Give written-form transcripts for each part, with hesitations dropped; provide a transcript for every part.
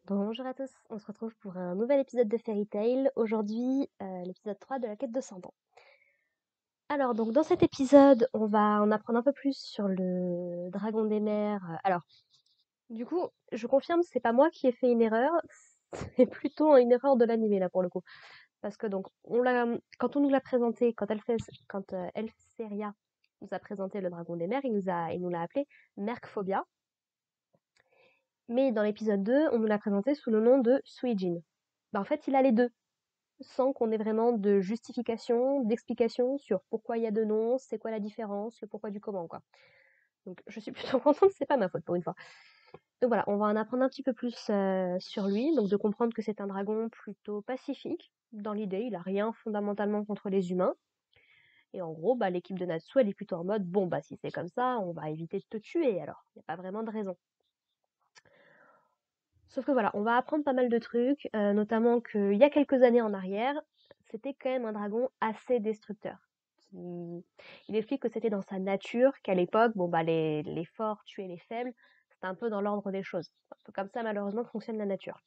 Bonjour à tous, on se retrouve pour un nouvel épisode de Fairy Tail. Aujourd'hui, l'épisode 3 de la quête de 100 ans. Alors, donc dans cet épisode, on va en apprendre un peu plus sur le dragon des mers. Alors, du coup, je confirme, c'est pas moi qui ai fait une erreur, c'est plutôt une erreur de l'animé là pour le coup. Parce que donc, quand on nous l'a présenté, quand Elftheria nous a présenté le dragon des mers, il nous l'a appelé Mercphobia. Mais dans l'épisode 2, on nous l'a présenté sous le nom de Suijin. Bah, en fait, il a les deux, sans qu'on ait vraiment de justification, d'explication sur pourquoi il y a deux noms, c'est quoi la différence, le pourquoi du comment, quoi. Donc je suis plutôt contente, c'est pas ma faute pour une fois. Donc voilà, on va en apprendre un petit peu plus sur lui, donc de comprendre que c'est un dragon plutôt pacifique. Dans l'idée, il a rien fondamentalement contre les humains. Et en gros, bah, l'équipe de Natsu, elle est plutôt en mode, bon, bah, si c'est comme ça, on va éviter de te tuer alors. Il n'y a pas vraiment de raison. Sauf que voilà, on va apprendre pas mal de trucs, notamment qu'il y a quelques années en arrière, c'était quand même un dragon assez destructeur. Il explique que c'était dans sa nature, qu'à l'époque, bon bah les forts tuaient les faibles, c'était un peu dans l'ordre des choses. C'est un peu comme ça malheureusement que fonctionne la nature.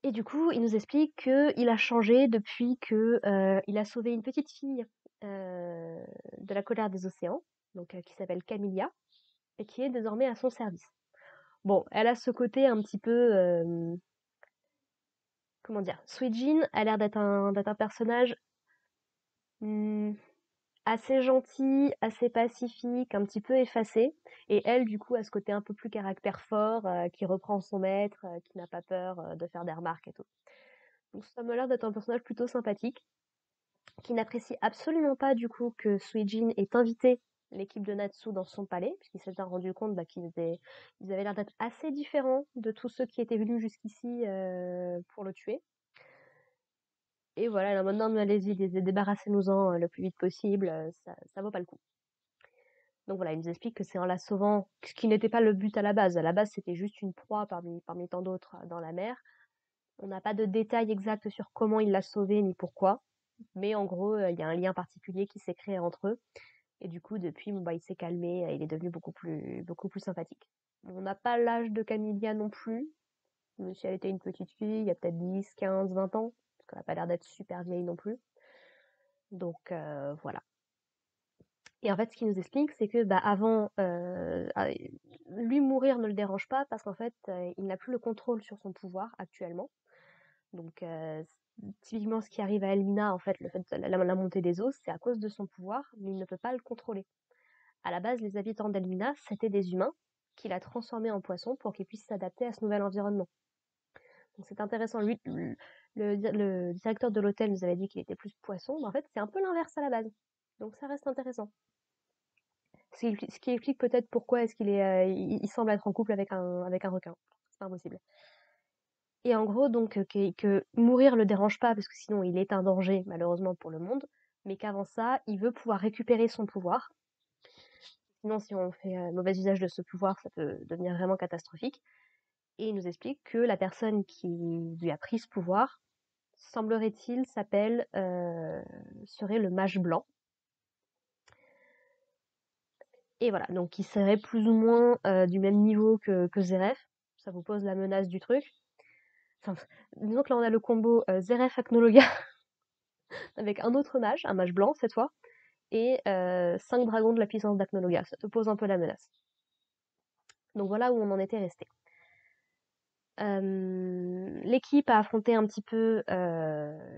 Et du coup, il nous explique qu'il a changé depuis que il a sauvé une petite fille de la colère des océans, donc qui s'appelle Camilla, et qui est désormais à son service. Bon, elle a ce côté un petit peu comment dire, Suijin a l'air d'être un personnage hmm, assez gentil, assez pacifique, un petit peu effacé. Et elle, du coup, a ce côté un peu plus caractère fort, qui reprend son maître, qui n'a pas peur de faire des remarques et tout. Donc ça m'a l'air d'être un personnage plutôt sympathique, qui n'apprécie absolument pas du coup que Suijin ait invité l'équipe de Natsu dans son palais, puisqu'il s'est bien rendu compte bah, ils avaient l'air d'être assez différents de tous ceux qui étaient venus jusqu'ici pour le tuer. Et voilà, là maintenant, allez-y, débarrassez-nous-en le plus vite possible, ça vaut pas le coup. Donc voilà, il nous explique que c'est en la sauvant, ce qui n'était pas le but à la base. À la base, c'était juste une proie parmi tant d'autres dans la mer. On n'a pas de détails exacts sur comment il l'a sauvée ni pourquoi, mais en gros, il y a un lien particulier qui s'est créé entre eux. Et du coup, depuis, bon, bah, il s'est calmé, il est devenu beaucoup plus sympathique. On n'a pas l'âge de Camilla non plus, même si elle était une petite fille, il y a peut-être 10, 15, 20 ans, parce qu'elle n'a pas l'air d'être super vieille non plus. Donc voilà. Et en fait, ce qu'il nous explique, c'est que bah, avant, lui mourir ne le dérange pas parce qu'en fait, il n'a plus le contrôle sur son pouvoir actuellement. Donc typiquement, ce qui arrive à Elmina, en fait, le fait de la montée des eaux, c'est à cause de son pouvoir, mais il ne peut pas le contrôler. À la base, les habitants d'Elmina, c'était des humains qu'il a transformés en poissons pour qu'ils puissent s'adapter à ce nouvel environnement. Donc c'est intéressant. Lui, le directeur de l'hôtel nous avait dit qu'il était plus poisson, mais en fait, c'est un peu l'inverse à la base. Donc ça reste intéressant. Ce qui explique peut-être pourquoi est-ce il semble être en couple avec un requin. C'est pas impossible. Et en gros, donc, que mourir le dérange pas, parce que sinon il est un danger, malheureusement, pour le monde, mais qu'avant ça, il veut pouvoir récupérer son pouvoir. Sinon, si on fait mauvais usage de ce pouvoir, ça peut devenir vraiment catastrophique. Et il nous explique que la personne qui lui a pris ce pouvoir, semblerait-il, serait le mage blanc. Et voilà, donc il serait plus ou moins du même niveau que Zeref. Ça vous pose la menace du truc. Enfin, disons que là on a le combo Zeref Acnologa avec un autre mage, un mage blanc cette fois, et 5 dragons de la puissance d'Acnologa. Ça te pose un peu la menace. Donc voilà où on en était resté. L'équipe a affronté un petit peu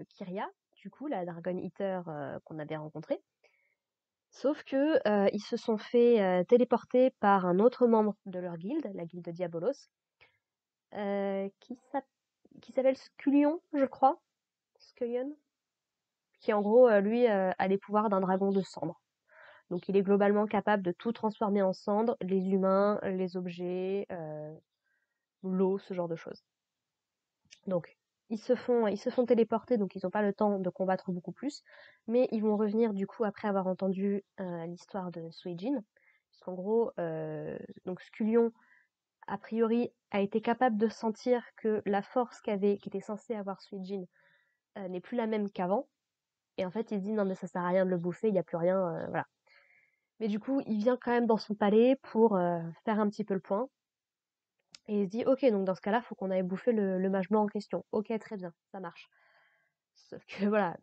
Kyria, du coup, la Dragon Eater qu'on avait rencontrée. Sauf que ils se sont fait téléporter par un autre membre de leur guilde, la guilde de Diabolos, euh, qui s'appelle Scullion, je crois. Scullion. Qui en gros, lui, a les pouvoirs d'un dragon de cendre. Donc il est globalement capable de tout transformer en cendre, les humains, les objets, l'eau, ce genre de choses. Donc ils se font téléporter, donc ils n'ont pas le temps de combattre beaucoup plus, mais ils vont revenir du coup après avoir entendu l'histoire de Suijin, puisqu'en gros, donc Scullion a priori a été capable de sentir que la force qui était censée avoir Suijin n'est plus la même qu'avant, et en fait il se dit non mais ça sert à rien de le bouffer, il n'y a plus rien, voilà. Mais du coup il vient quand même dans son palais pour faire un petit peu le point, Et il se dit: «OK, donc dans ce cas-là, faut qu'on aille bouffer le mage blanc en question. OK, très bien, ça marche». Sauf que voilà,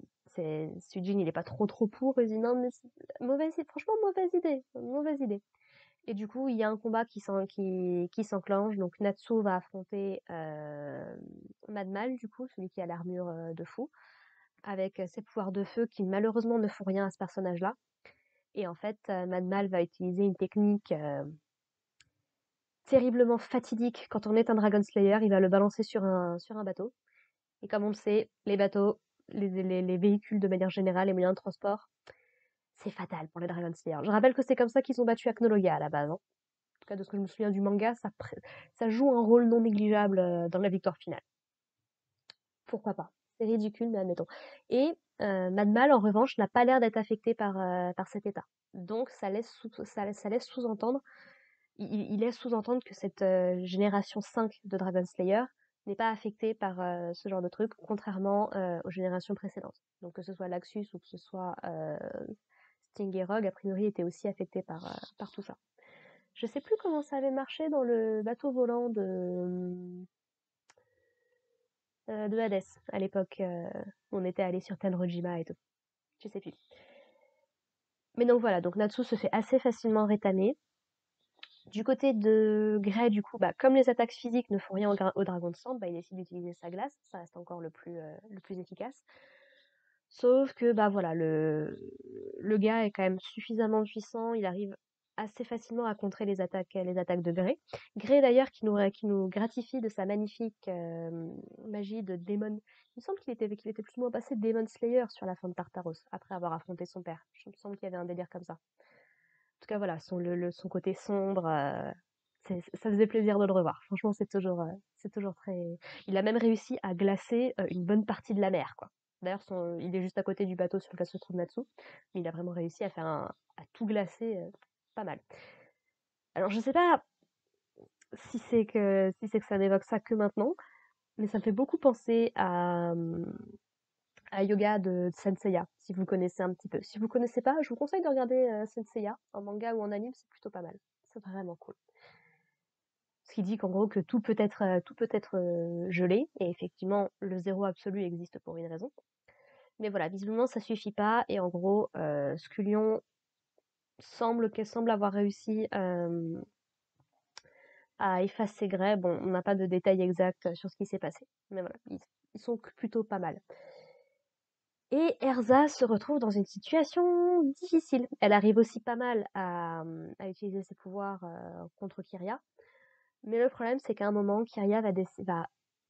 Sujin, il est pas trop pour, il dit: «Non mais c'est mauvaise i franchement mauvaise idée». Et du coup, il y a un combat qui s'enclenche, donc Natsu va affronter, Mad Mal du coup, celui qui a l'armure, de fou, avec, ses pouvoirs de feu qui malheureusement ne font rien à ce personnage-là. Et en fait, Mad Mal va utiliser une technique, terriblement fatidique quand on est un Dragon Slayer, il va le balancer sur un bateau. Et comme on le sait, les bateaux, les véhicules de manière générale, les moyens de transport, c'est fatal pour les Dragon Slayer. Je rappelle que c'est comme ça qu'ils ont battu Aknologa à la base, hein. En tout cas, de ce que je me souviens du manga, ça joue un rôle non négligeable dans la victoire finale. Pourquoi pas? C'est ridicule, mais admettons. Et Mad Mal, en revanche, n'a pas l'air d'être affecté par cet état. Donc ça laisse sous-entendre il laisse sous-entendre que cette génération 5 de Dragon Slayer n'est pas affectée par ce genre de truc, contrairement aux générations précédentes. Donc que ce soit Laxus ou que ce soit Sting et Rogue, a priori, étaient aussi affectés par tout ça. Je sais plus comment ça avait marché dans le bateau volant de Hades, à l'époque où on était allé sur Tenrojima et tout. Je sais plus. Mais donc voilà, donc Natsu se fait assez facilement rétamer. Du côté de Grey, du coup, bah, comme les attaques physiques ne font rien au dragon de sang, bah, il décide d'utiliser sa glace, ça reste encore le plus efficace. Sauf que bah voilà, le gars est quand même suffisamment puissant, il arrive assez facilement à contrer les attaques de Grey. Grey d'ailleurs qui nous gratifie de sa magnifique magie de démon. Il me semble qu'il était plus ou moins passé Demon Slayer sur la fin de Tartaros, après avoir affronté son père. Il me semble qu'il y avait un délire comme ça. En tout cas voilà, son côté sombre, ça faisait plaisir de le revoir. Franchement, c'est toujours très. Il a même réussi à glacer une bonne partie de la mer, quoi. D'ailleurs, il est juste à côté du bateau sur lequel se trouve Natsu, mais il a vraiment réussi à tout glacer, pas mal. Alors, je sais pas si c'est que ça n'évoque ça que maintenant, mais ça me fait beaucoup penser à Yoga de Senseiya, si vous connaissez un petit peu. Si vous connaissez pas, je vous conseille de regarder Senseiya en manga ou en anime, c'est plutôt pas mal. C'est vraiment cool. Ce qui dit qu'en gros que tout peut être gelé, et effectivement le zéro absolu existe pour une raison. Mais voilà, visiblement ça suffit pas, et en gros Scullion qu'elle semble avoir réussi à effacer Grey. Bon, on n'a pas de détails exacts sur ce qui s'est passé, mais voilà, ils sont plutôt pas mal. Et Erza se retrouve dans une situation difficile. Elle arrive aussi pas mal à utiliser ses pouvoirs contre Kiria. Mais le problème, c'est qu'à un moment, Kiria va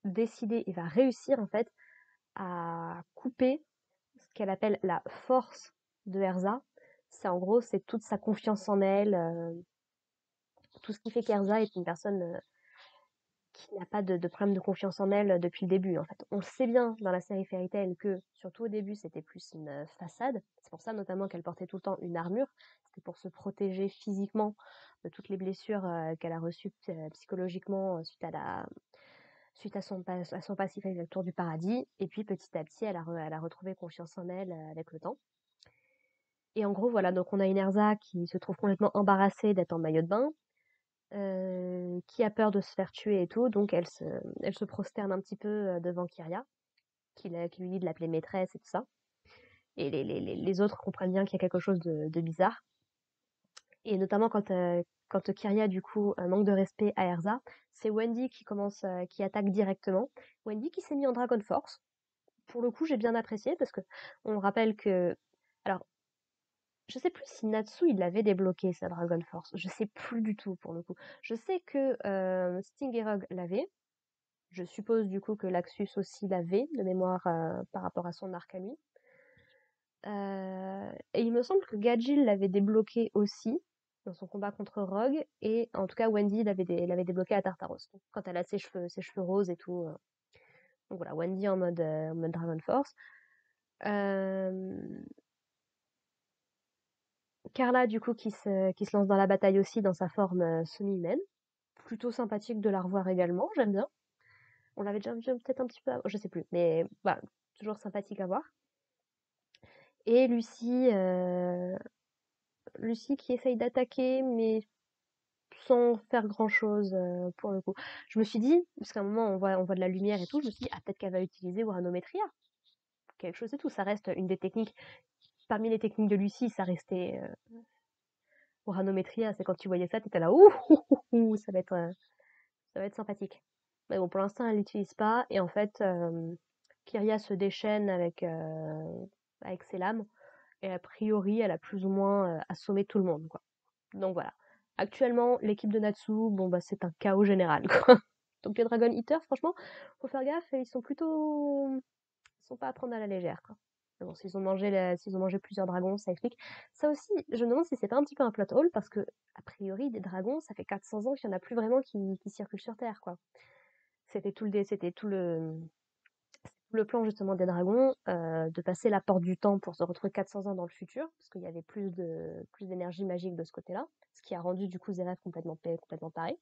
décider et va réussir en fait à couper ce qu'elle appelle la force de Erza. C'est en gros, c'est toute sa confiance en elle, tout ce qui fait qu'Erza est une personne qui n'a pas de problème de confiance en elle depuis le début. En fait, on le sait bien dans la série Fairy Tail que surtout au début, c'était plus une façade. C'est pour ça notamment qu'elle portait tout le temps une armure. C'était pour se protéger physiquement de toutes les blessures qu'elle a reçues psychologiquement suite à son passif avec le Tour du Paradis. Et puis petit à petit, elle a retrouvé confiance en elle avec le temps. Et en gros, voilà, donc on a une Erza qui se trouve complètement embarrassée d'être en maillot de bain, qui a peur de se faire tuer et tout, donc elle se prosterne un petit peu devant Kiria, qui lui dit de l'appeler maîtresse et tout ça. Et les autres comprennent bien qu'il y a quelque chose de bizarre. Et notamment quand Kiria, du coup, manque de respect à Erza, c'est Wendy qui attaque directement. Wendy qui s'est mis en Dragon Force. Pour le coup, j'ai bien apprécié parce que on rappelle que. Alors, je sais plus si Natsu il l'avait débloqué sa Dragon Force. Je sais plus du tout pour le coup. Je sais que Sting et Rogue l'avaient. Je suppose du coup que Laxus aussi l'avait de mémoire par rapport à son arc à lui. Et il me semble que Gajil l'avait débloqué aussi dans son combat contre Rogue, et en tout cas Wendy l'avait débloqué à Tartaros. Donc, quand elle a ses cheveux roses et tout. Donc voilà, Wendy en mode Dragon Force. Carla, du coup, qui se lance dans la bataille aussi dans sa forme semi-humaine. Plutôt sympathique de la revoir également, j'aime bien. On l'avait déjà vu peut-être un petit peu avant, je sais plus, mais voilà, toujours sympathique à voir. Et Lucie qui essaye d'attaquer, mais sans faire grand-chose, pour le coup. Je me suis dit, parce qu'à un moment on voit de la lumière et tout, je me suis dit: «Ah peut-être qu'elle va utiliser Uranometria, quelque chose et tout». Ça reste une des techniques parmi les techniques de Lucie, ça restait, Uranometria, c'est quand tu voyais ça, tu étais là: «Ouh, ouh, ouh, ouh, ça va être sympathique». Mais bon, pour l'instant, elle l'utilise pas et en fait, Kyria se déchaîne avec ses lames et a priori, elle a plus ou moins, assommé tout le monde, quoi. Donc voilà. Actuellement, l'équipe de Natsu, bon bah c'est un chaos général, quoi. Donc les Dragon Eaters, franchement, faut faire gaffe, ils sont pas à prendre à la légère, quoi. Mais bon, s'ils ont mangé plusieurs dragons, ça explique. Ça aussi, je me demande si c'est pas un petit peu un plot hole, parce que, a priori, des dragons, ça fait 400 ans qu'il y en a plus vraiment qui circulent sur Terre, quoi. C'était tout le plan justement des dragons, de passer la porte du temps pour se retrouver 400 ans dans le futur, parce qu'il y avait plus d'énergie magique de ce côté-là, ce qui a rendu du coup Zeref complètement taré.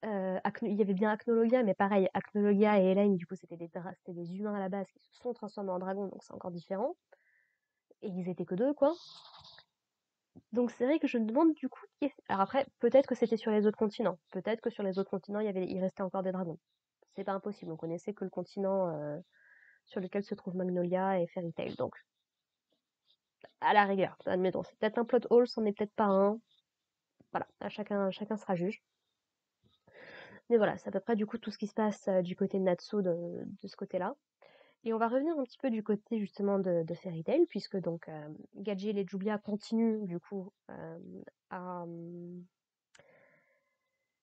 Il y avait bien Acnologia, mais pareil, Acnologia et Elaine, du coup, c'était des humains à la base qui se sont transformés en dragons, donc c'est encore différent. Et ils étaient que deux, quoi. Donc c'est vrai que je me demande du coup alors après, peut-être que c'était sur les autres continents. Peut-être que sur les autres continents, il restait encore des dragons. C'est pas impossible, on connaissait que le continent sur lequel se trouve Magnolia et Fairy Tail, donc à la rigueur, admettons, c'est peut-être un plot hole, c'en est peut-être pas un. Voilà, chacun sera juge. Mais voilà, c'est à peu près du coup tout ce qui se passe du côté de Natsu de ce côté-là. Et on va revenir un petit peu du côté justement de Fairy Tail, puisque donc Gajeel et Julia continuent du coup à,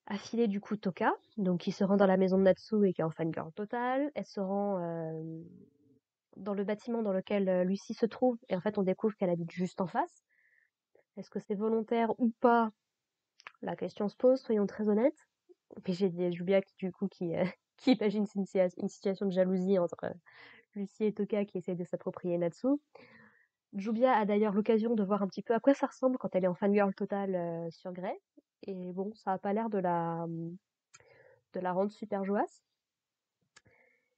à filer du coup Toka, donc qui se rend dans la maison de Natsu et qui est en fangirl total. Elle se rend dans le bâtiment dans lequel Lucie se trouve, et en fait on découvre qu'elle habite juste en face. Est-ce que c'est volontaire ou pas? La question se pose, soyons très honnêtes. Puis j'ai dit Julia qui imagine une situation de jalousie entre Lucie et Toka qui essaient de s'approprier Natsu. Julia a d'ailleurs l'occasion de voir un petit peu à quoi ça ressemble quand elle est en fangirl totale sur Grey. Et bon, ça a pas l'air de la rendre super joasse.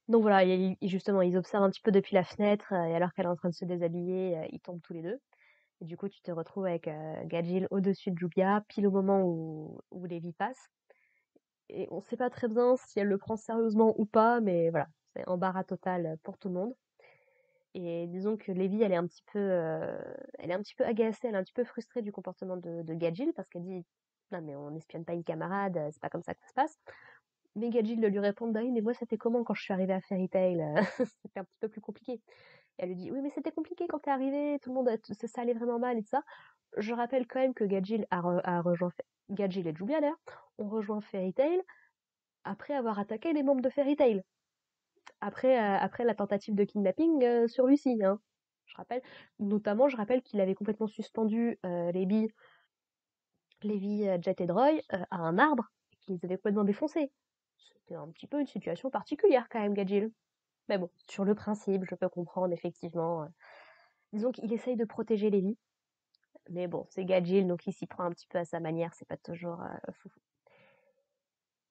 Donc voilà, justement, ils observent un petit peu depuis la fenêtre, et alors qu'elle est en train de se déshabiller, ils tombent tous les deux. Et du coup, tu te retrouves avec Gajeel au-dessus de Julia, pile au moment où Levi passe. Et on sait pas très bien si elle le prend sérieusement ou pas, mais voilà, c'est embarras total pour tout le monde. Et disons que Levi, elle est un petit peu agacée, elle est un petit peu frustrée du comportement de Gajeel, parce qu'elle dit, non mais on n'espionne pas une camarade, c'est pas comme ça que ça se passe. Mais Gajeel lui répond, bah oui, mais moi c'était comment quand je suis arrivée à Fairy Tail? C'était un petit peu plus compliqué. Et elle lui dit, oui mais c'était compliqué quand t'es arrivée, tout le monde, ça allait vraiment mal et tout ça. Je rappelle quand même que a rejoint, Gajeel et Julia d'ailleurs, ont rejoint Fairy Tail après avoir attaqué les membres de Fairy Tail. Après la tentative de kidnapping sur Lucie, hein. Je rappelle, notamment, je rappelle qu'il avait complètement suspendu Levi, Jet et Droy à un arbre et qu'ils avaient complètement défoncé. C'était un petit peu une situation particulière quand même, Gajeel. Mais bon, sur le principe, je peux comprendre effectivement. Disons qu'il essaye de protéger Levi, mais bon, c'est Gajeel, donc il s'y prend un petit peu à sa manière, c'est pas toujours foufou.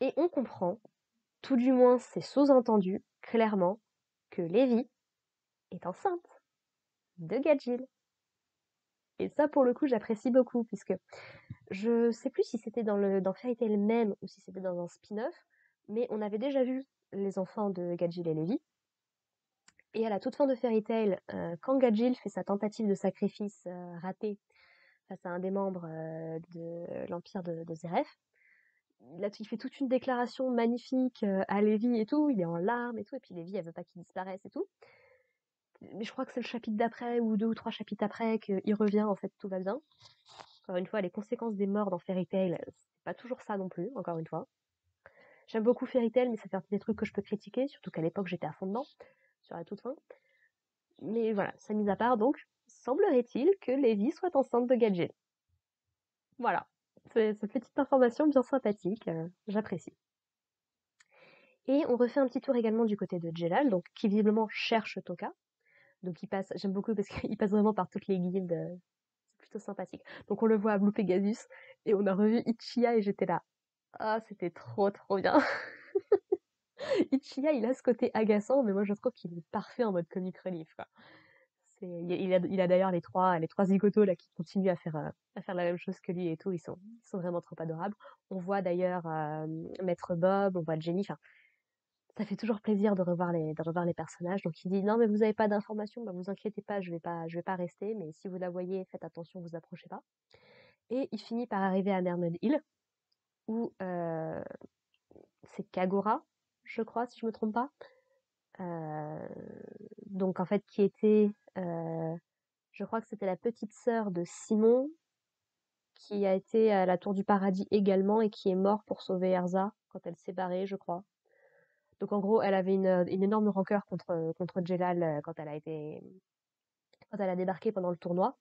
Et on comprend, tout du moins c'est sous-entendu, clairement, que Levi est enceinte de Gajeel. Et ça, pour le coup, j'apprécie beaucoup, puisque je sais plus si c'était dans Fairy Tail même ou si c'était dans un spin-off, mais on avait déjà vu les enfants de Gajeel et Levi. Et à la toute fin de Fairy Tail, quand Gajeel fait sa tentative de sacrifice ratée face à un des membres de l'Empire de Zeref, là, il fait toute une déclaration magnifique à Levi et tout, il est en larmes et tout, et puis Levi, elle veut pas qu'il disparaisse et tout. Mais je crois que c'est le chapitre d'après, ou 2 ou 3 chapitres après, qu'il revient, en fait, tout va bien. Encore une fois, les conséquences des morts dans Fairy Tail, c'est pas toujours ça non plus, encore une fois. J'aime beaucoup Fairy Tail, mais ça fait partie des trucs que je peux critiquer, surtout qu'à l'époque j'étais à fond dedans, sur la toute fin. Mais voilà, ça mis à part donc, semblerait-il que Levi soit enceinte de Gajeel. Voilà, c'est cette petite information bien sympathique, j'apprécie. Et on refait un petit tour également du côté de Jelal, donc qui visiblement cherche Toka. Donc j'aime beaucoup parce qu'il passe vraiment par toutes les guildes, c'est plutôt sympathique. Donc on le voit à Blue Pegasus, et on a revu Ichiya et j'étais là. Ah, c'était trop trop bien. Ichiya, il a ce côté agaçant, mais moi je trouve qu'il est parfait en mode comic relief, quoi. Il a d'ailleurs les trois zigotos là qui continuent à faire la même chose que lui et tout. Ils sont vraiment trop adorables. On voit d'ailleurs Maître Bob, on voit Jenny. Enfin, ça fait toujours plaisir de revoir les personnages. Donc il dit non mais vous avez pas d'informations, bah vous inquiétez pas, je vais pas rester. Mais si vous la voyez, faites attention, vous approchez pas. Et il finit par arriver à Mermaid Hill où c'est Kagura, je crois, si je me trompe pas. Euh, donc en fait qui était je crois que c'était la petite sœur de Simon qui a été à la Tour du Paradis également et qui est mort pour sauver Erza quand elle s'est barrée, je crois. Donc en gros, elle avait une énorme rancœur contre Jelal quand elle a débarqué pendant le tournoi.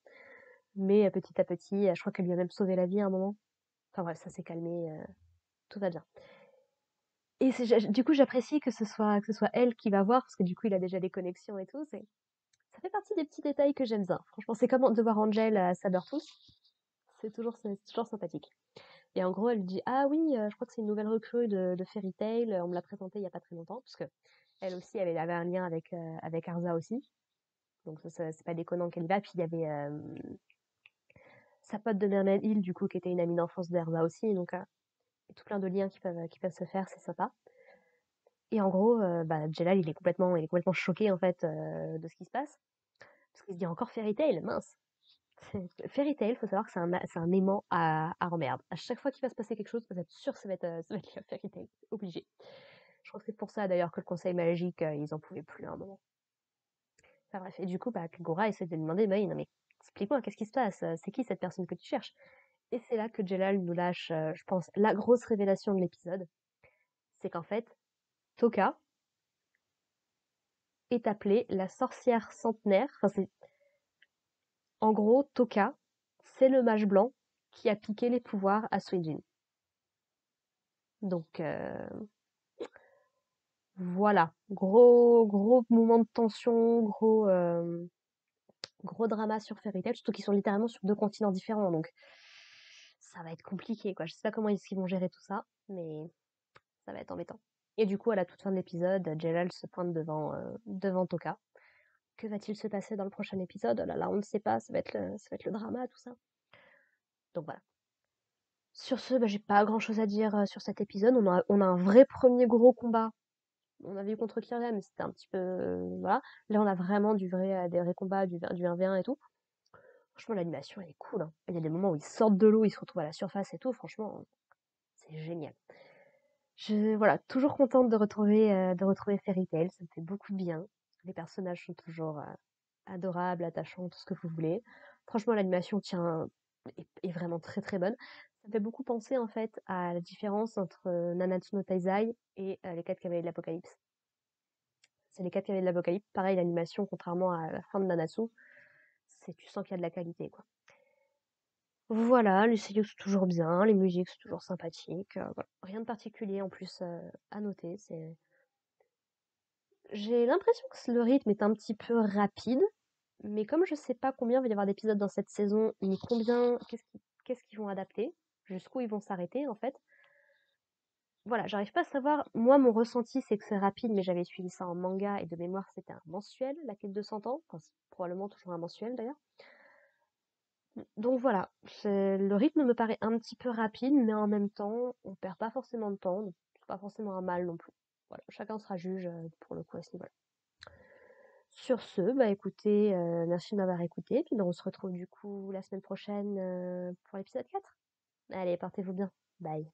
Mais petit à petit, je crois qu'elle lui a même sauvé la vie à un moment. Enfin bref, ça s'est calmé, tout va bien. Et du coup, j'apprécie que ce soit elle qui va voir, parce que du coup, il a déjà des connexions et tout. Ça fait partie des petits détails que j'aime bien. Franchement, c'est comme de voir Angel à Sabertooth. C'est toujours sympathique. Et en gros, elle lui dit ah oui, je crois que c'est une nouvelle recrue de Fairy Tail. On me l'a présentée il y a pas très longtemps, parce que elle aussi, elle avait un lien avec Arza aussi. Donc ça, c'est pas déconnant qu'elle y va. Puis il y avait sa pote de Mermaid Hill, du coup, qui était une amie d'enfance d'Arza aussi. Donc tout plein de liens qui peuvent se faire, c'est sympa. Et en gros, bah, Jelal, il est complètement choqué en fait de ce qui se passe, parce qu'il se dit encore Fairy Tail, mince. Fairy Tail, faut savoir que c'est un aimant à merde. À chaque fois qu'il va se passer quelque chose, vous êtes sûr que ça va être lié à Fairy Tail, obligé. Je crois que c'est pour ça d'ailleurs que le Conseil magique, ils en pouvaient plus à un moment. Enfin bref, et du coup, bah, Kagura essaie de lui demander, bah, oui, non mais explique-moi, qu'est-ce qui se passe? C'est qui cette personne que tu cherches? Et c'est là que Jelal nous lâche, je pense, la grosse révélation de l'épisode, c'est qu'en fait, Toka est appelée la sorcière centenaire. Enfin, en gros, Toka, c'est le mage blanc qui a piqué les pouvoirs à Suijin. Donc, voilà, gros moment de tension, gros drama sur Fairy Tail, surtout qu'ils sont littéralement sur 2 continents différents, donc ça va être compliqué, quoi. Je sais pas comment est-ce qu'ils vont gérer tout ça, mais ça va être embêtant. Et du coup, à la toute fin de l'épisode, Jelal se pointe devant Toka. Que va-t-il se passer dans le prochain épisode? Oh là là, on ne sait pas, ça va être le drama, tout ça. Donc voilà. Sur ce, bah, j'ai pas grand-chose à dire sur cet épisode. On a un vrai premier gros combat. On avait eu contre Kyria, mais c'était un petit peu, voilà. Là, on a vraiment des vrais combats, du 1v1 et tout. Franchement, l'animation, elle est cool, hein. Il y a des moments où ils sortent de l'eau, ils se retrouvent à la surface et tout. Franchement, c'est génial. Voilà, toujours contente de retrouver Fairy Tail. Ça me fait beaucoup de bien. Les personnages sont toujours adorables, attachants, tout ce que vous voulez. Franchement, l'animation est vraiment très très bonne. Ça me fait beaucoup penser en fait à la différence entre Nanatsu no Taizai et les 4 cavaliers de l'Apocalypse. C'est les 4 cavaliers de l'Apocalypse. Pareil, l'animation, contrairement à la fin de Nanatsu, tu sens qu'il y a de la qualité, quoi. Voilà, les seiyuu sont toujours bien, les musiques sont toujours sympathiques. Voilà. Rien de particulier en plus à noter. J'ai l'impression que le rythme est un petit peu rapide, mais comme je sais pas combien il va y avoir d'épisodes dans cette saison, ni qu'est-ce qu'ils vont adapter, jusqu'où ils vont s'arrêter en fait. Voilà, j'arrive pas à savoir. Moi, mon ressenti, c'est que c'est rapide, mais j'avais suivi ça en manga et de mémoire, c'était un mensuel, la quête de 100 ans. Enfin, c'est probablement toujours un mensuel d'ailleurs. Donc voilà, le rythme me paraît un petit peu rapide, mais en même temps, on perd pas forcément de temps, donc c'est pas forcément un mal non plus. Voilà, chacun sera juge pour le coup à ce niveau-là. Sur ce, bah écoutez, merci de m'avoir écouté, puis bah, on se retrouve du coup la semaine prochaine pour l'épisode 4. Allez, portez-vous bien. Bye.